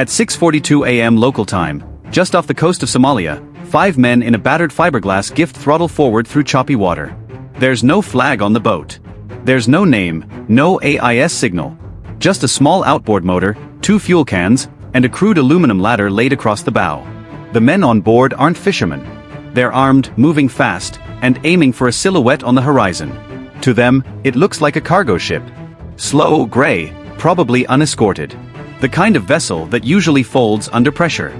At 6:42 a.m. local time, just off the coast of Somalia, 5 men in a battered fiberglass gift throttle forward through choppy water. There's no flag on the boat. There's no name, no AIS signal. Just a small outboard motor, 2 fuel cans, and a crude aluminum ladder laid across the bow. The men on board aren't fishermen. They're armed, moving fast, and aiming for a silhouette on the horizon. To them, it looks like a cargo ship. Slow, gray, probably unescorted. The kind of vessel that usually folds under pressure.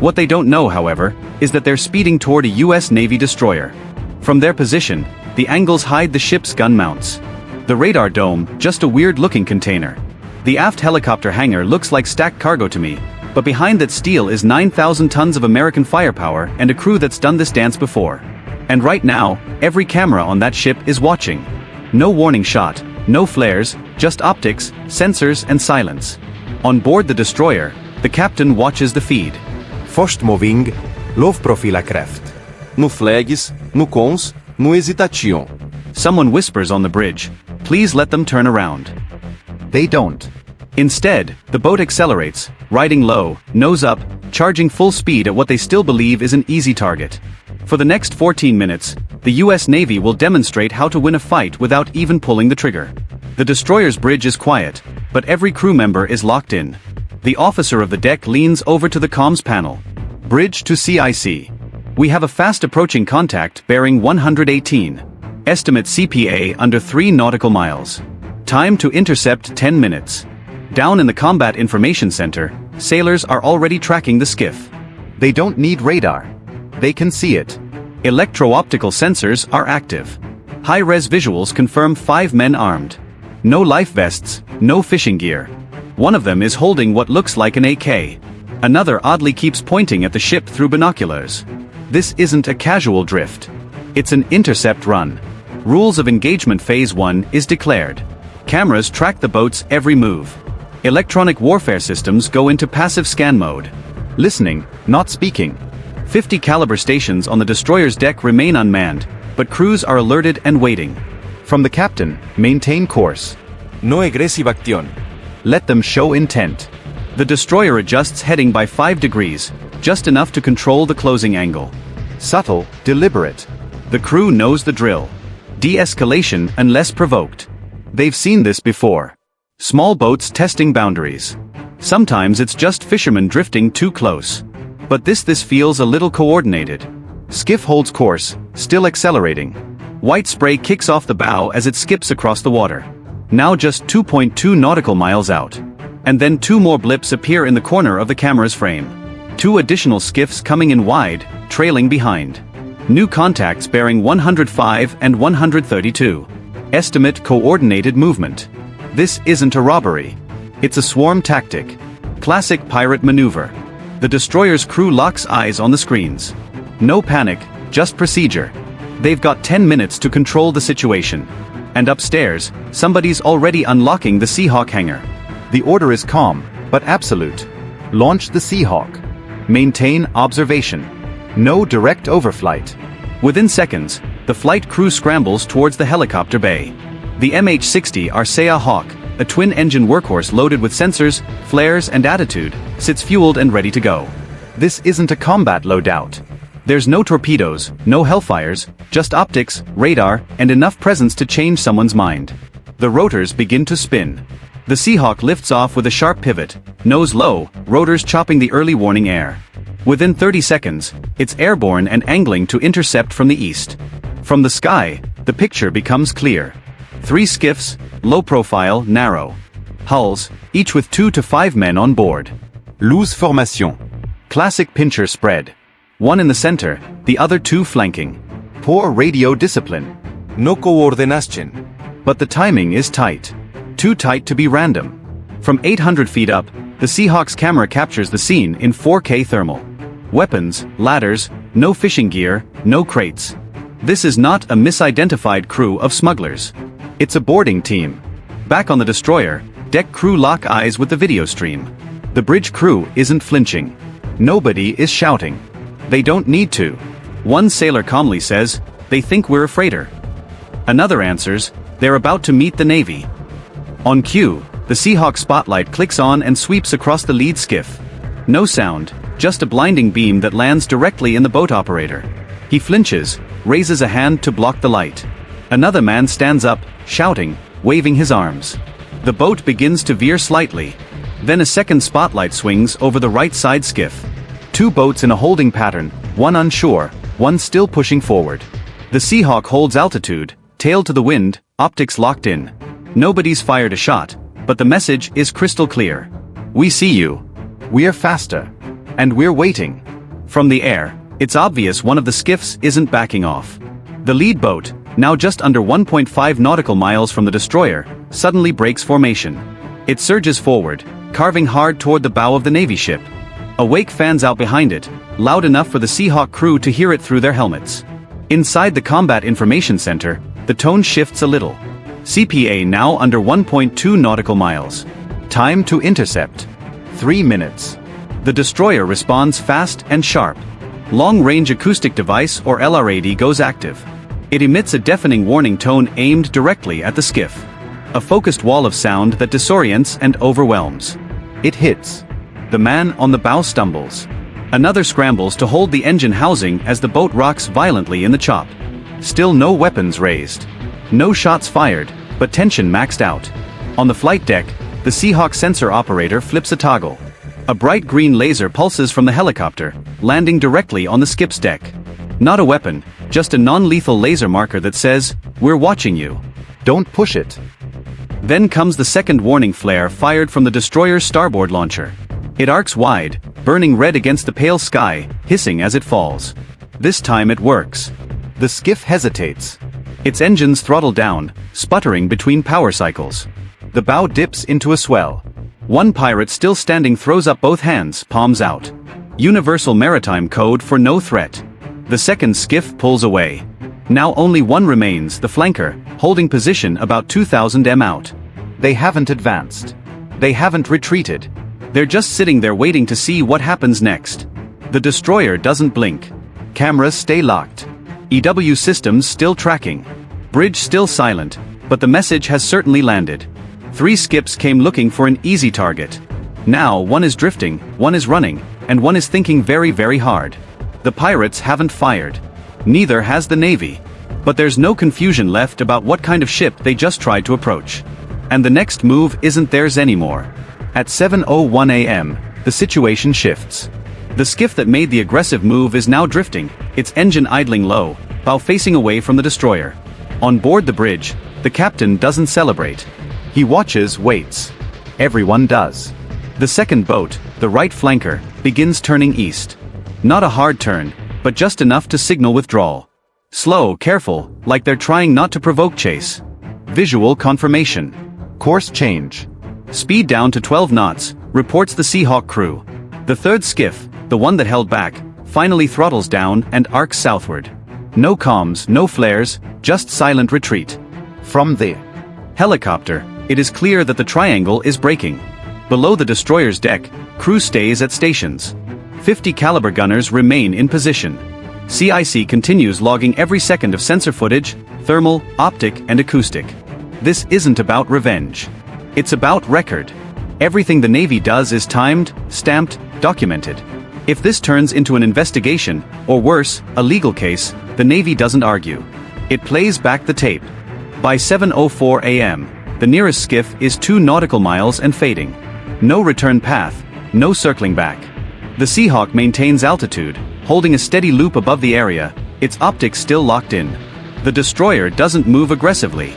What they don't know, however, is that they're speeding toward a US Navy destroyer. From their position, the angles hide the ship's gun mounts. The radar dome, just a weird-looking container. The aft helicopter hangar looks like stacked cargo to me, but behind that steel is 9,000 tons of American firepower and a crew that's done this dance before. And right now, every camera on that ship is watching. No warning shot, no flares, just optics, sensors and silence. On board the destroyer, the captain watches the feed. Först moving, lovprofila kraft. No flags, no cons, no hesitation. Someone whispers on the bridge, "Please let them turn around." They don't. Instead, the boat accelerates, riding low, nose up, charging full speed at what they still believe is an easy target. For the next 14 minutes, the US Navy will demonstrate how to win a fight without even pulling the trigger. The destroyer's bridge is quiet, but every crew member is locked in. The officer of the deck leans over to the comms panel. "Bridge to CIC. We have a fast-approaching contact bearing 118. Estimate CPA under 3 nautical miles. Time to intercept 10 minutes. Down in the Combat Information Center, sailors are already tracking the skiff. They don't need radar. They can see it. Electro-optical sensors are active. High-res visuals confirm 5 men armed. No life vests, no fishing gear. One of them is holding what looks like an AK. Another oddly keeps pointing at the ship through binoculars. This isn't a casual drift. It's an intercept run. Rules of engagement Phase 1 is declared. Cameras track the boat's every move. Electronic warfare systems go into passive scan mode. Listening, not speaking. 50 caliber stations on the destroyer's deck remain unmanned, but crews are alerted and waiting. From the captain, maintain course. No aggressive action. Let them show intent. The destroyer adjusts heading by 5 degrees, just enough to control the closing angle. Subtle, deliberate. The crew knows the drill. De-escalation unless provoked. They've seen this before. Small boats testing boundaries. Sometimes it's just fishermen drifting too close. But this feels a little coordinated. Skiff holds course, still accelerating. White spray kicks off the bow as it skips across the water. Now just 2.2 nautical miles out. And then 2 more blips appear in the corner of the camera's frame. 2 additional skiffs coming in wide, trailing behind. New contacts bearing 105 and 132. Estimate coordinated movement. This isn't a robbery. It's a swarm tactic. Classic pirate maneuver. The destroyer's crew locks eyes on the screens. No panic, just procedure. They've got 10 minutes to control the situation. And upstairs, somebody's already unlocking the Seahawk hangar. The order is calm, but absolute. Launch the Seahawk. Maintain observation. No direct overflight. Within seconds, the flight crew scrambles towards the helicopter bay. The MH-60R Seahawk, a twin-engine workhorse loaded with sensors, flares and attitude, sits fueled and ready to go. This isn't a combat loadout. There's no torpedoes, no hellfires, just optics, radar, and enough presence to change someone's mind. The rotors begin to spin. The Seahawk lifts off with a sharp pivot, nose low, rotors chopping the early warning air. Within 30 seconds, it's airborne and angling to intercept from the east. From the sky, the picture becomes clear. 3 skiffs, low profile, narrow. Hulls, each with 2 to 5 men on board. Loose formation. Classic pincher spread. 1 in the center, the other 2 flanking. Poor radio discipline. No coordination. But the timing is tight. Too tight to be random. From 800 feet up, the Seahawk's camera captures the scene in 4K thermal. Weapons, ladders, no fishing gear, no crates. This is not a misidentified crew of smugglers. It's a boarding team. Back on the destroyer, deck crew lock eyes with the video stream. The bridge crew isn't flinching. Nobody is shouting. They don't need to. One sailor calmly says, "They think we're a freighter." Another answers, "They're about to meet the Navy." On cue, the Seahawk spotlight clicks on and sweeps across the lead skiff. No sound, just a blinding beam that lands directly in the boat operator. He flinches, raises a hand to block the light. Another man stands up, shouting, waving his arms. The boat begins to veer slightly. Then a second spotlight swings over the right side skiff. Two boats in a holding pattern, one unsure, one still pushing forward. The Seahawk holds altitude, tail to the wind, optics locked in. Nobody's fired a shot, but the message is crystal clear. We see you. We're faster. And we're waiting. From the air, it's obvious one of the skiffs isn't backing off. The lead boat, now just under 1.5 nautical miles from the destroyer, suddenly breaks formation. It surges forward, carving hard toward the bow of the Navy ship. A wake fans out behind it, loud enough for the Seahawk crew to hear it through their helmets. Inside the Combat Information Center, the tone shifts a little. CPA now under 1.2 nautical miles. Time to intercept. 3 minutes. The destroyer responds fast and sharp. Long-range acoustic device or LRAD goes active. It emits a deafening warning tone aimed directly at the skiff. A focused wall of sound that disorients and overwhelms. It hits. The man on the bow stumbles. Another scrambles to hold the engine housing as the boat rocks violently in the chop. Still no weapons raised. No shots fired, but tension maxed out. On the flight deck, the Seahawk sensor operator flips a toggle. A bright green laser pulses from the helicopter, landing directly on the skip's deck. Not a weapon, just a non-lethal laser marker that says, "We're watching you. Don't push it." Then comes the second warning flare fired from the destroyer's starboard launcher. It arcs wide, burning red against the pale sky, hissing as it falls. This time it works. The skiff hesitates. Its engines throttle down, sputtering between power cycles. The bow dips into a swell. One pirate still standing throws up both hands, palms out. Universal maritime code for no threat. The second skiff pulls away. Now only one remains, the flanker, holding position about 2,000 m out. They haven't advanced. They haven't retreated. They're just sitting there waiting to see what happens next. The destroyer doesn't blink. Cameras stay locked. EW systems still tracking. Bridge still silent, but the message has certainly landed. 3 skips came looking for an easy target. Now one is drifting, one is running, and one is thinking very, very hard. The pirates haven't fired. Neither has the Navy. But there's no confusion left about what kind of ship they just tried to approach. And the next move isn't theirs anymore. At 7:01 a.m., the situation shifts. The skiff that made the aggressive move is now drifting, its engine idling low, bow facing away from the destroyer. On board the bridge, the captain doesn't celebrate. He watches, waits. Everyone does. The second boat, the right flanker, begins turning east. Not a hard turn, but just enough to signal withdrawal. Slow, careful, like they're trying not to provoke chase. Visual confirmation. Course change. Speed down to 12 knots, reports the Seahawk crew. The third skiff, the one that held back, finally throttles down and arcs southward. No comms, no flares, just silent retreat. From the helicopter, it is clear that the triangle is breaking. Below the destroyer's deck, crew stays at stations. 50 caliber gunners remain in position. CIC continues logging every second of sensor footage, thermal, optic, and acoustic. This isn't about revenge. It's about record. Everything the Navy does is timed, stamped, documented. If this turns into an investigation, or worse, a legal case, the Navy doesn't argue. It plays back the tape. By 7:04 a.m., the nearest skiff is 2 nautical miles and fading. No return path, no circling back. The Seahawk maintains altitude, holding a steady loop above the area, its optics still locked in. The destroyer doesn't move aggressively.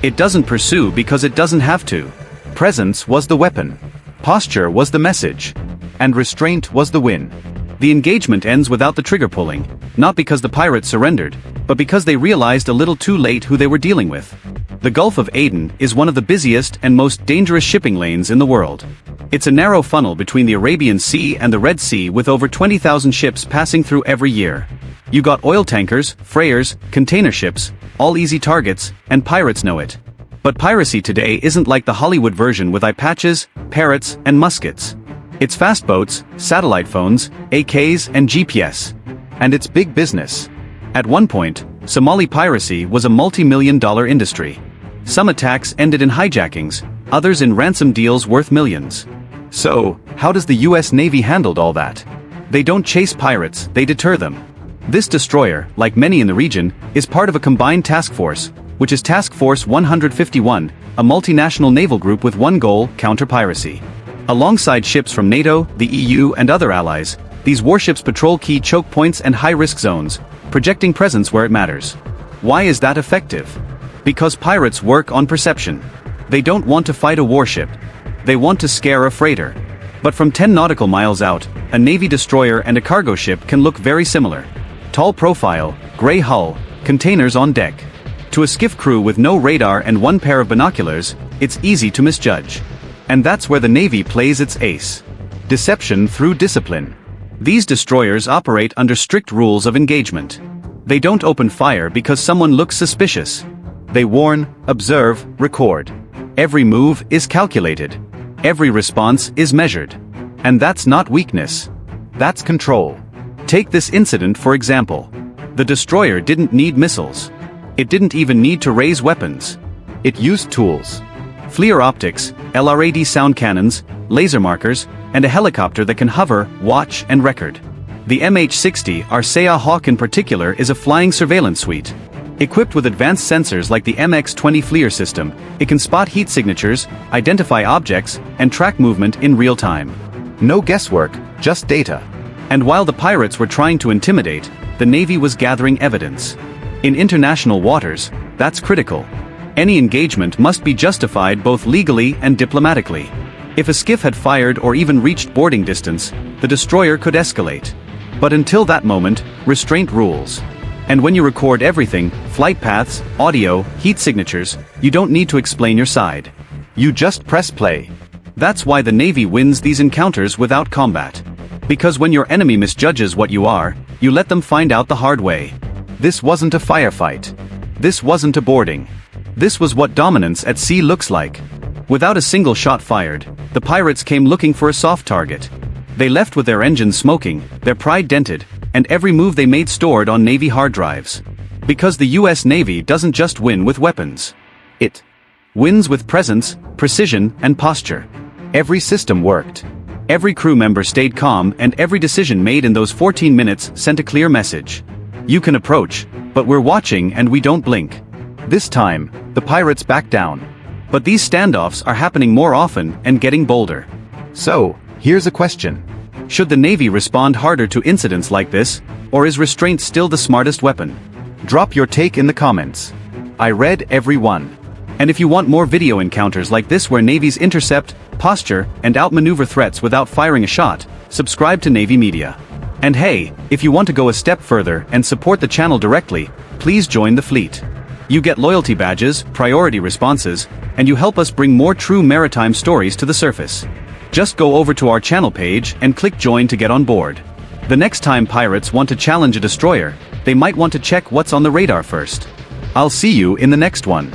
It doesn't pursue because it doesn't have to. Presence was the weapon. Posture was the message. And restraint was the win. The engagement ends without the trigger pulling, not because the pirates surrendered, but because they realized a little too late who they were dealing with. The Gulf of Aden is one of the busiest and most dangerous shipping lanes in the world. It's a narrow funnel between the Arabian Sea and the Red Sea with over 20,000 ships passing through every year. You got oil tankers, freighters, container ships, all easy targets, and pirates know it. But piracy today isn't like the Hollywood version with eye patches, parrots, and muskets. It's fast boats, satellite phones, AKs, and GPS. And it's big business. At one point, Somali piracy was a multi-million-dollar industry. Some attacks ended in hijackings, others in ransom deals worth millions. So, how does the US Navy handle all that? They don't chase pirates, they deter them. This destroyer, like many in the region, is part of a combined task force, which is Task Force 151, a multinational naval group with one goal: counter piracy. Alongside ships from NATO, the EU and other allies, these warships patrol key choke points and high-risk zones, projecting presence where it matters. Why is that effective? Because pirates work on perception. They don't want to fight a warship. They want to scare a freighter. But from 10 nautical miles out, a Navy destroyer and a cargo ship can look very similar. Tall profile, gray hull, containers on deck. To a skiff crew with no radar and one pair of binoculars, it's easy to misjudge. And that's where the Navy plays its ace. Deception through discipline. These destroyers operate under strict rules of engagement. They don't open fire because someone looks suspicious. They warn, observe, record. Every move is calculated. Every response is measured. And that's not weakness. That's control. Take this incident for example. The destroyer didn't need missiles. It didn't even need to raise weapons. It used tools. FLIR optics, LRAD sound cannons, laser markers, and a helicopter that can hover, watch, and record. The MH-60R Seahawk in particular is a flying surveillance suite. Equipped with advanced sensors like the MX-20 FLIR system, it can spot heat signatures, identify objects, and track movement in real time. No guesswork, just data. And while the pirates were trying to intimidate, the Navy was gathering evidence. In international waters, that's critical. Any engagement must be justified both legally and diplomatically. If a skiff had fired or even reached boarding distance, the destroyer could escalate. But until that moment, restraint rules. And when you record everything, flight paths, audio, heat signatures, you don't need to explain your side. You just press play. That's why the Navy wins these encounters without combat. Because when your enemy misjudges what you are, you let them find out the hard way. This wasn't a firefight. This wasn't a boarding. This was what dominance at sea looks like. Without a single shot fired, the pirates came looking for a soft target. They left with their engines smoking, their pride dented, and every move they made stored on Navy hard drives. Because the US Navy doesn't just win with weapons. It wins with presence, precision, and posture. Every system worked. Every crew member stayed calm, and every decision made in those 14 minutes sent a clear message. You can approach, but we're watching and we don't blink. This time, the pirates backed down. But these standoffs are happening more often and getting bolder. So, here's a question. Should the Navy respond harder to incidents like this, or is restraint still the smartest weapon? Drop your take in the comments. I read every one. And if you want more video encounters like this where navies intercept, posture, and outmaneuver threats without firing a shot, subscribe to Navy Media. And hey, if you want to go a step further and support the channel directly, please join the fleet. You get loyalty badges, priority responses, and you help us bring more true maritime stories to the surface. Just go over to our channel page and click join to get on board. The next time pirates want to challenge a destroyer, they might want to check what's on the radar first. I'll see you in the next one.